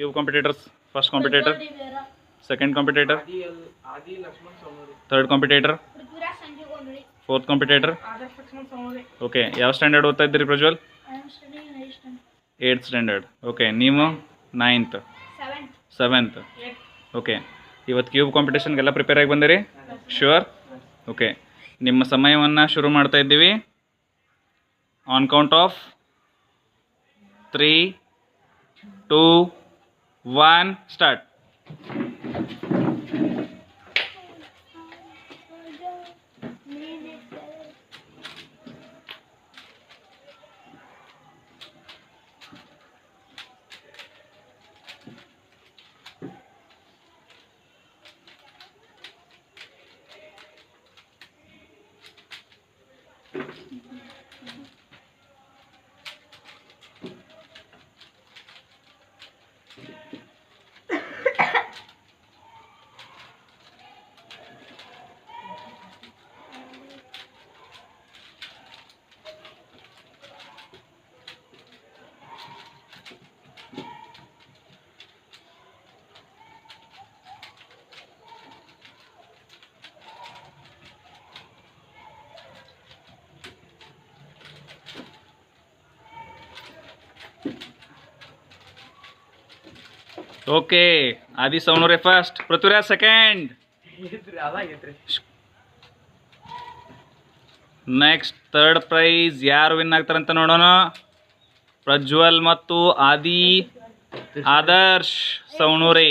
Cube competitors. First competitor. Second competitor. Third competitor. Fourth competitor. Okay. ಯಾವ standard ಓದ್ತಾ ಇದ್ದೀರಿ Prajwal? 8th standard. Okay, ನೀವು 9th 7th. Okay, ಇವತ್ತು cube ಕಾಂಪಿಟೇಷನ್ಗೆಲ್ಲ prepare ಆಗಿ ಬಂದಿರಿ? ಶ್ಯೂರ್? ಓಕೆ, ನಿಮ್ಮ ಸಮಯವನ್ನು ಶುರು ಮಾಡ್ತಾ ಇದ್ದೀವಿ. On count of 3, 2, 1 start. Okay, Adi ಸೌನೂರೇ first, Prithviraj second. Next third prize ಯಾರು ವಿನ್ ಆಗ್ತಾರಂತ ನೋಡೋಣ. ಪ್ರಜ್ವಲ್ ಮತ್ತು ಆದಿ, ಆದರ್ಶ್ ಸೌನೂರೇ.